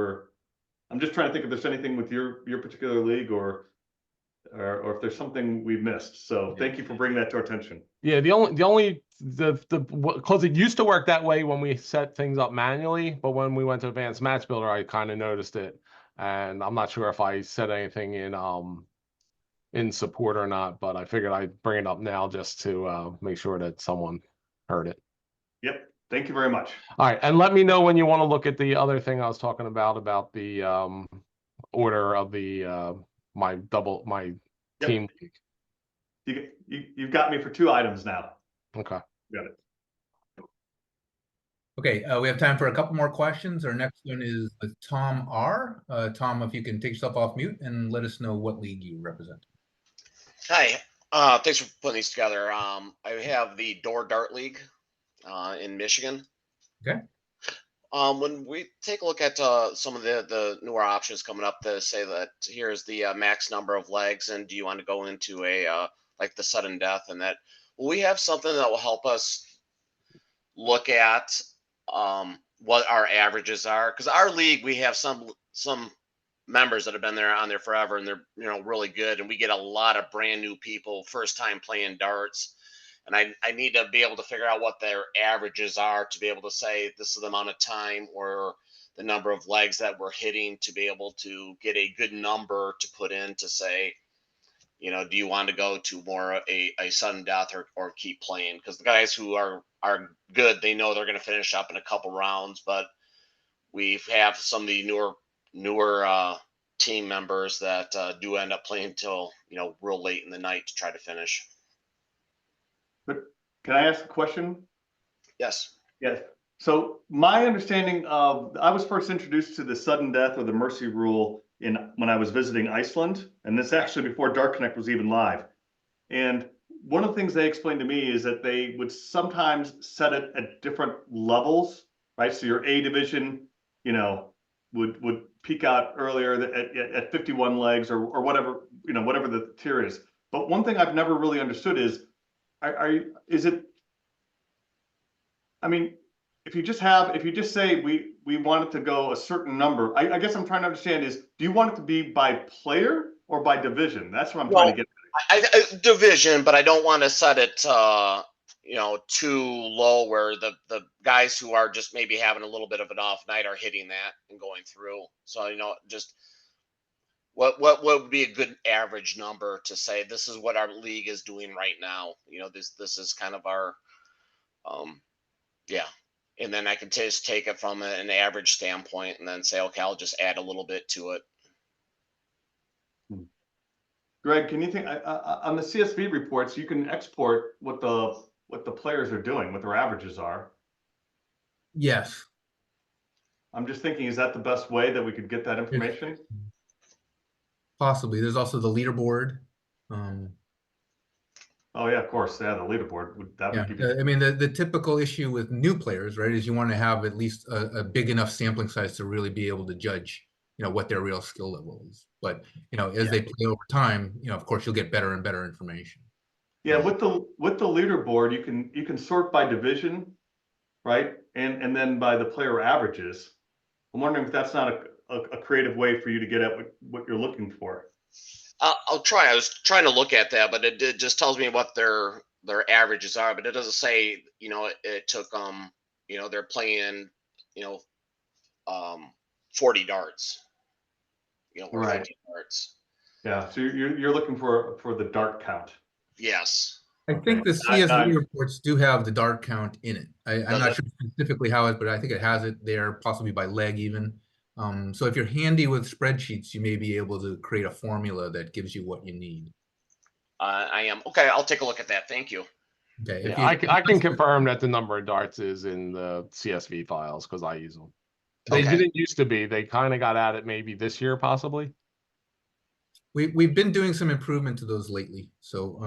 I'm just trying to think if there's anything with your particular league or if there's something we've missed. So thank you for bringing that to our attention. Yeah, because it used to work that way when we set things up manually, but when we went to Advanced Match Builder, I kind of noticed it, and I'm not sure if I said anything in support or not, but I figured I'd bring it up now just to make sure that someone heard it. Yep. Thank you very much. All right, and let me know when you want to look at the other thing I was talking about the order of the my team league. You've got me for 2 items now. Okay. Got it. Okay, we have time for a couple more questions. Our next one is with Tom R. Tom, if you can take yourself off mute and let us know what league you represent. Hi, thanks for putting these together. I have the Dart League in Michigan. Okay. When we take a look at some of the newer options coming up to say that here's the max number of legs, and do you want to go into a like the sudden death, and that we have something that will help us look at what our averages are, because our league, we have some members that have been on there forever, and they're really good, and we get a lot of brand new people first time playing darts, and I need to be able to figure out what their averages are to be able to say this is the amount of time or the number of legs that we're hitting to be able to get a good number to put in to say, do you want to go to more a sudden death or keep playing? Because the guys who are good, they know they're going to finish up in a couple rounds, but we have some of the newer team members that do end up playing till real late in the night to try to finish. But can I ask a question? Yes. Yes. So my understanding of, I was first introduced to the sudden death or the mercy rule when I was visiting Iceland, and this actually before DartConnect was even live. And one of the things they explained to me is that they would sometimes set it at different levels, right? So your A division, would peak out earlier at 51 legs or whatever, whatever the tier is. But one thing I've never really understood is, if you just say we want it to go a certain number, I guess I'm trying to understand is, do you want it to be by player or by division? That's what I'm trying to get at. Division, but I don't want to set it too low where the guys who are just maybe having a little bit of an off night are hitting that and going through. So just what would be a good average number to say this is what our league is doing right now? This is kind of our and then I can just take it from an average standpoint and then say, okay, I'll just add a little bit to it. Greg, can you think on the CSV reports, you can export what the players are doing, what their averages are? Yes. I'm just thinking, is that the best way that we could get that information? Possibly. There's also the leaderboard. Um, Oh yeah, of course. Yeah, the leaderboard that yeah, would give you. I mean, the typical issue with new players, right, is you want to have at least a big enough sampling size to really be able to judge, what their real skill level is. But, as they play over time, of course, you'll get better and better information. Yeah, with the leaderboard, you can sort by division, right? And then by the player averages. I'm wondering if that's not a creative way for you to get at what you're looking for. I'll try. I was trying to look at that, but it just tells me what their averages are, but it doesn't say, it took they're playing, you know, 40 darts, or Right. 50 darts. Yeah, so you're looking for the dart count. Yes. I think the I- CSV reports do have the dart count in it. I'm Does not it? sure specifically how it, but I think it has it there, possibly by leg even. So if you're handy with spreadsheets, you may be able to create a formula that gives you what you need. I am. Okay, I'll take a look at that. Thank you. Okay. Yeah, I can confirm that the number of darts is in the CSV files because I use them. They Okay. didn't used to be. They kind of got at it maybe this year, possibly. We've been doing some improvement to those lately. So,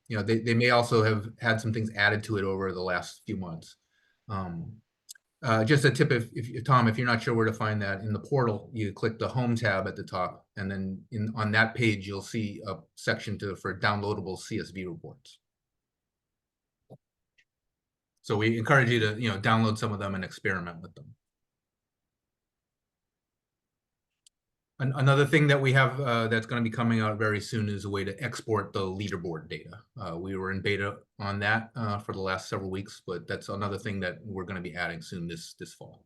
they may also have had some things added to it over the last few months. Just a tip, if Tom, if you're not sure where to find that in the portal, you click the Home tab at the top, and then on that page you'll see a section for downloadable CSV reports. So we encourage you to download some of them and experiment with them. Another thing that we have that's going to be coming out very soon is a way to export the leaderboard data. We were in beta on that for the last several weeks, but that's another thing that we're going to be adding soon this fall.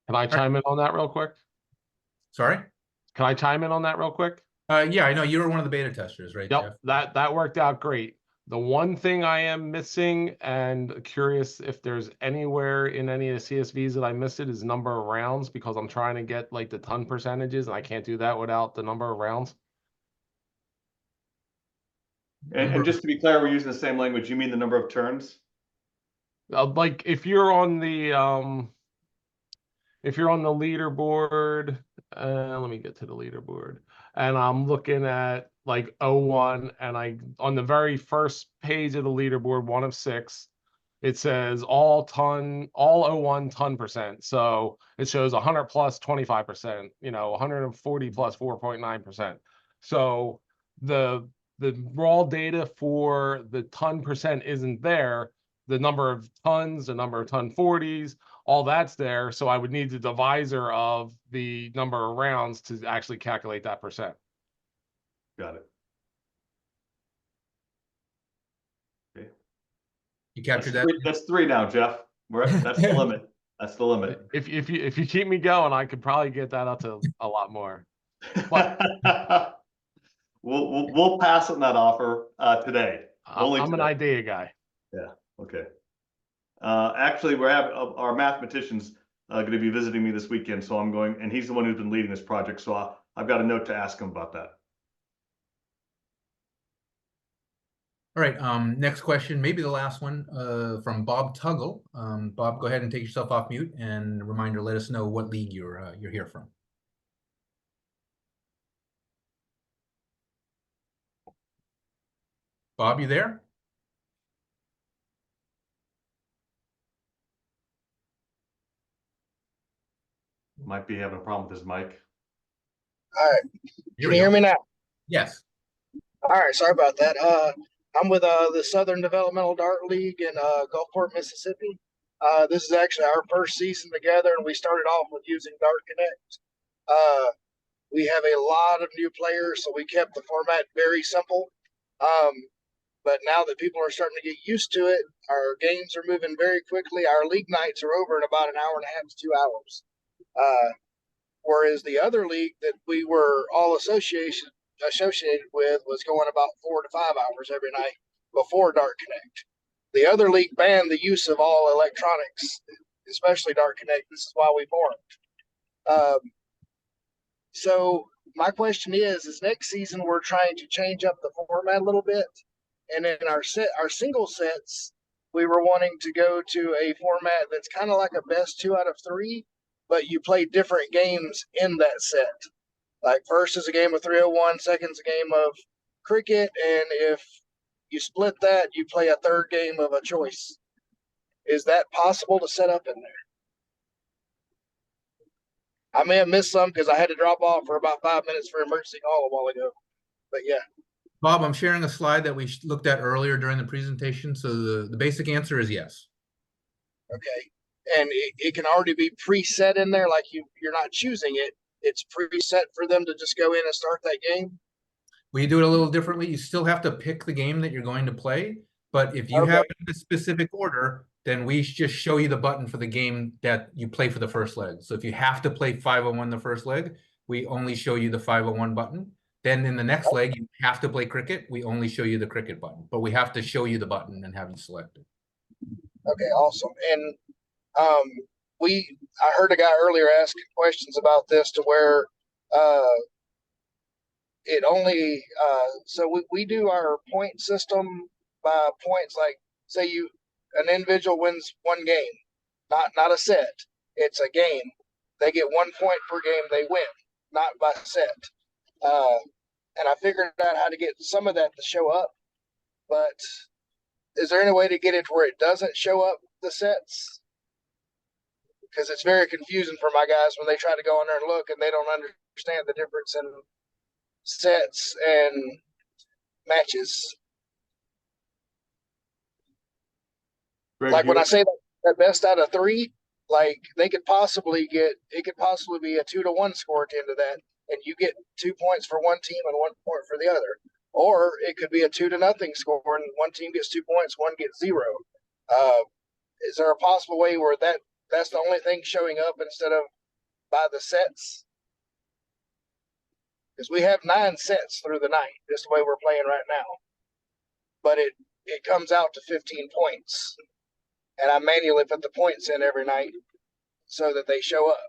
Can I chime in on that real quick? Sorry? Can I chime in on that real quick? Yeah, I know you were one of the beta testers, right, Jeff? Yep, that worked out great. The one thing I am missing and curious if there's anywhere in any of the CSVs that I missed it is number of rounds, because I'm trying to get like the ton percentages and I can't do that without the number of rounds. And just to be clear, we're using the same language. You mean the number of turns? Like if you're on the leaderboard, let me get to the leaderboard, and I'm looking at like 01, and on the very first page of the leaderboard, 1 of 6, it says all 01 ton percent. So it shows 100 plus 25%, 140 plus 4.9%. So the raw data for the ton percent isn't there. The number of tons, the number of ton 40s, all that's there. So I would need the divisor of the number of rounds to actually calculate that percent. Got it. Okay. You captured that? That's 3 now, Jeff. That's the limit. That's the limit. If you keep me going, I could probably get that up to a lot more. We'll pass on that offer today. I'm an idea guy. Yeah. Okay. Actually, we're having our mathematician's going to be visiting me this weekend, so I'm going, and he's the one who's been leading this project. So I've got a note to ask him about that. All right. Next question, maybe the last one, from Bob Tuggle. Bob, go ahead and take yourself off mute, and a reminder, let us know what league you're here from. Bob, you there? Might be having a problem with his mic. All right. Can you hear me now? Yes. All right. Sorry about that. I'm with the Southern Developmental Dart League in Gulfport, Mississippi. This is actually our first season together, and we started off with using DartConnect. We have a lot of new players, so we kept the format very simple. But now that people are starting to get used to it, our games are moving very quickly. Our league nights are over in about an hour and a half to 2 hours. Whereas the other league that we were all associated with was going about 4 to 5 hours every night before DartConnect. The other league banned the use of all electronics, especially DartConnect. This is why we formed. So my question is next season we're trying to change up the format a little bit, and in our single sets we were wanting to go to a format that's kind of like a best 2 out of 3, but you play different games in that set. Like first is a game of 301, second's a game of cricket, and if you split that, you play a third game of a choice. Is that possible to set up in there? I may have missed some because I had to drop off for about 5 minutes for emergency call a while ago. But yeah. Bob, I'm sharing a slide that we looked at earlier during the presentation. So the basic answer is yes. Okay. And it can already be preset in there, like you're not choosing it. It's preset for them to just go in and start that game. We do it a little differently. You still have to pick the game that you're going to play. But if you Okay. have it in a specific order, then we just show you the button for the game that you play for the first leg. So if you have to play 501 the first leg, we only show you the 501 button. Then in the next leg, you have to play cricket. We only show you the cricket button, but we have to show you the button and have you select it. Okay, awesome. And I heard a guy earlier asking questions about this to where it only so we do our point system by points. Like say an individual wins one game, not a set. It's a game. They get 1 point per game they win, not by set. And I figured out how to get some of that to show up, but is there any way to get it where it doesn't show up the sets? Because it's very confusing for my guys when they try to go in there and look and they don't understand the difference in sets and matches. Greg, Like when I say that best out of three, like it could possibly be a 2-1 score at the end of that, and you get 2 points for one team and 1 point for the other. Or it could be a 2-0 score and one team gets 2 points, one gets 0. Is there a possible way where that's the only thing showing up instead of by the sets? Because we have 9 sets through the night, just the way we're playing right now. But it comes out to 15 points. And I manually put the points in every night so that they show up.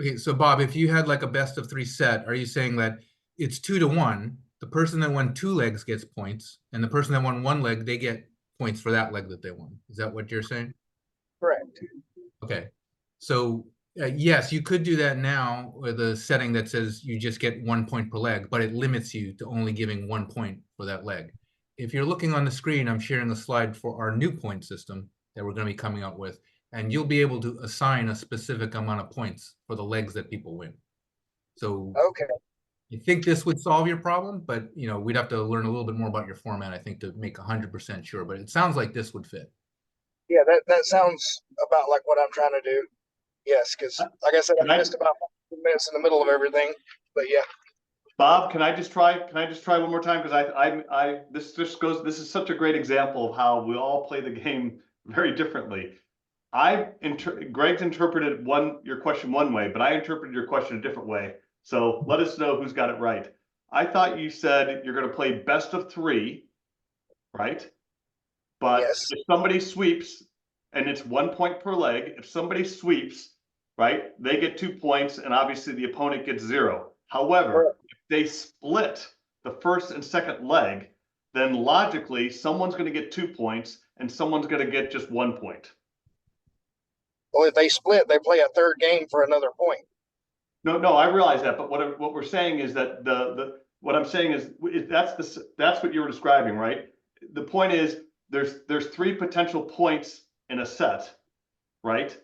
Okay, so Bob, if you had like a best of 3 set, are you saying that it's 2-1? The person that won 2 legs gets points, and the person that won 1 leg, they get points for that leg that they won. Is that what you're saying? Correct. Okay, so yes, you could do that now with a setting that says you just get 1 point per leg, but it limits you to only giving 1 point for that leg. If you're looking on the screen, I'm sharing a slide for our new point system that we're going to be coming up with, and you'll be able to assign a specific amount of points for the legs that people win. So okay, you think this would solve your problem, but we'd have to learn a little bit more about your format, I think, to make 100% sure, but it sounds like this would fit. Yeah, that sounds about like what I'm trying to do. Yes, because like I said, I missed about 5 minutes in the middle of everything. But yeah. Bob, can I just try one more time? Because this is such a great example of how we all play the game very differently. Greg's interpreted your question one way, but I interpreted your question a different way. So let us know who's got it right. I thought you said you're going to play best of 3, right? But yes. If somebody sweeps, and it's 1 point per leg, if somebody sweeps, right, they get 2 points, and obviously the opponent gets 0. However, if they split the first and second leg, then logically someone's going to get 2 points and someone's going to get just 1 point. Well, if they split, they play a third game for another point. No, I realize that, but what we're saying is that what I'm saying is that's what you were describing, right? The point is there's 3 potential points in a set, right?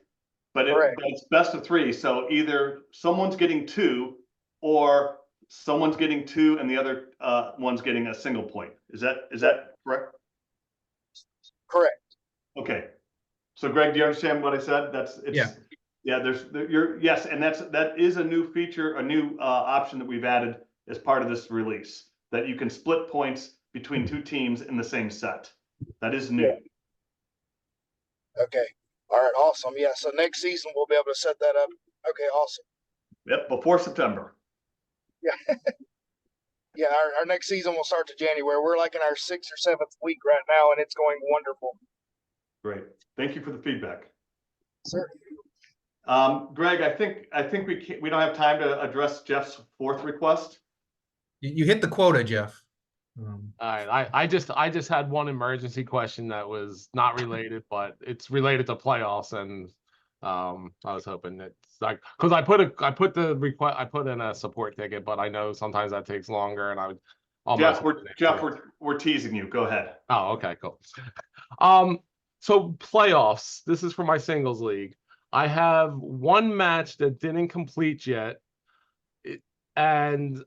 But it's best of 3, so either someone's getting 2 or someone's getting 2 and the other one's getting a single point. Is that correct? Correct. Okay. So Greg, do you understand what I said? Yes, and that is a new feature, a new option that we've added as part of this release, that you can split points between 2 teams in the same set. That is new. Yeah. Okay. All right. Awesome. Yeah. So next season we'll be able to set that up. Okay. Awesome. Yep. Before September. Yeah. Yeah. Our next season will start to January. We're like in our 6th or 7th week right now, and it's going wonderful. Great. Thank you for the feedback. Sir. Greg, I think we don't have time to address Jeff's 4th request. You hit the quota, Jeff. All right, I just had one emergency question that was not related, but it's related to playoffs, and I was hoping it's like, because I put in a support ticket, but I know sometimes that takes longer, and I would almost. Jeff, we're teasing you. Go ahead. Oh, okay, cool. So playoffs. This is for my singles league. I have one match that didn't complete yet, and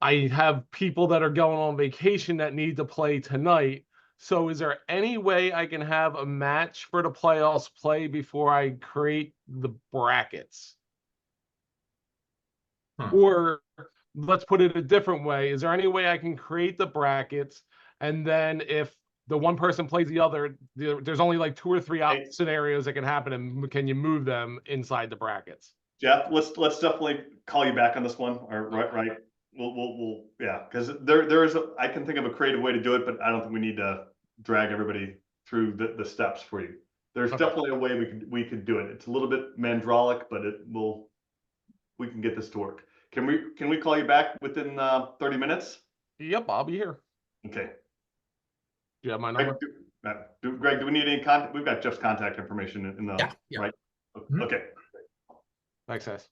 I have people that are going on vacation that need to play tonight. So is there any way I can have a match for the playoffs play before I create the brackets? Or let's put it a different way. Is there any way I can create the brackets, and then if the one person plays the other, there's only like 2 or 3 scenarios that can happen, and can you move them inside the brackets? Jeff, let's definitely call you back on this one. Or right. We'll yeah, because I can think of a creative way to do it, but I don't think we need to drag everybody through the steps for you. There's definitely a way we could do it. It's a little bit mandrolic, but we can get this to work. Can we call you back within 30 minutes? Yep, I'll be here. Okay. Do you have my number? Greg, do we need any contact? We've got Jeff's contact information in the right. Okay. Thanks, guys.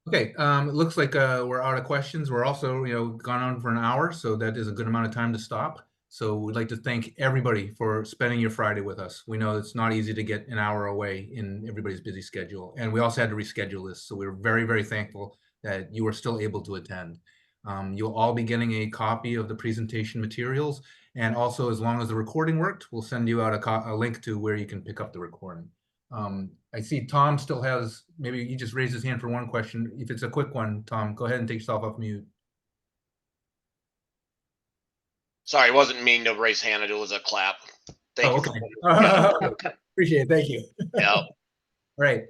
Okay, it looks like we're out of questions. We're also, gone on for an hour, so that is a good amount of time to stop. So we'd like to thank everybody for spending your Friday with us. We know it's not easy to get an hour away in everybody's busy schedule, and we also had to reschedule this. So we're very, very thankful that you are still able to attend. You'll all be getting a copy of the presentation materials, and also, as long as the recording worked, we'll send you out a link to where you can pick up the recording. I see Tom still has, maybe he just raised his hand for one question. If it's a quick one, Tom, go ahead and take yourself off mute. Sorry, it wasn't mean to raise hand. It was a clap. Thank you. Okay. Appreciate it. Thank you. Yeah. All right.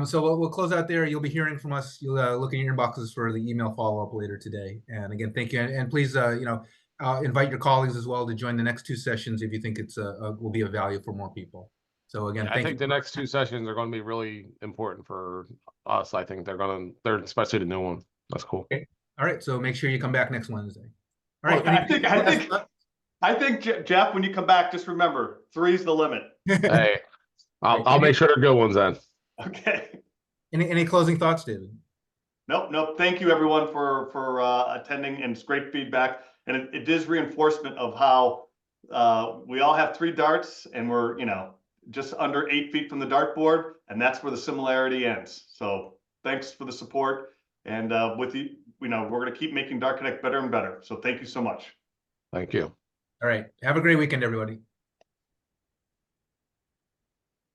So we'll close out there. You'll be hearing from us. You'll look in your inboxes for the email follow-up later today. And again, thank you. And please, invite your colleagues as well to join the next 2 sessions if you think it's will be of value for more people. So again, I think the next 2 sessions are going to be really important for us. I think they're especially the new one. That's cool. Okay. All right. So make sure you come back next Wednesday. All right. Well, I think Jeff, when you come back, just remember 3's the limit. Hey, I'll make sure they're good ones then. Okay. Any closing thoughts, David? Nope. Thank you everyone for attending, and it's great feedback. And it is reinforcement of how we all have 3 darts, and we're just under 8 feet from the dartboard, and that's where the similarity ends. So thanks for the support, and with you, we're going to keep making DartConnect better and better. So thank you so much. Thank you. All right. Have a great weekend, everybody.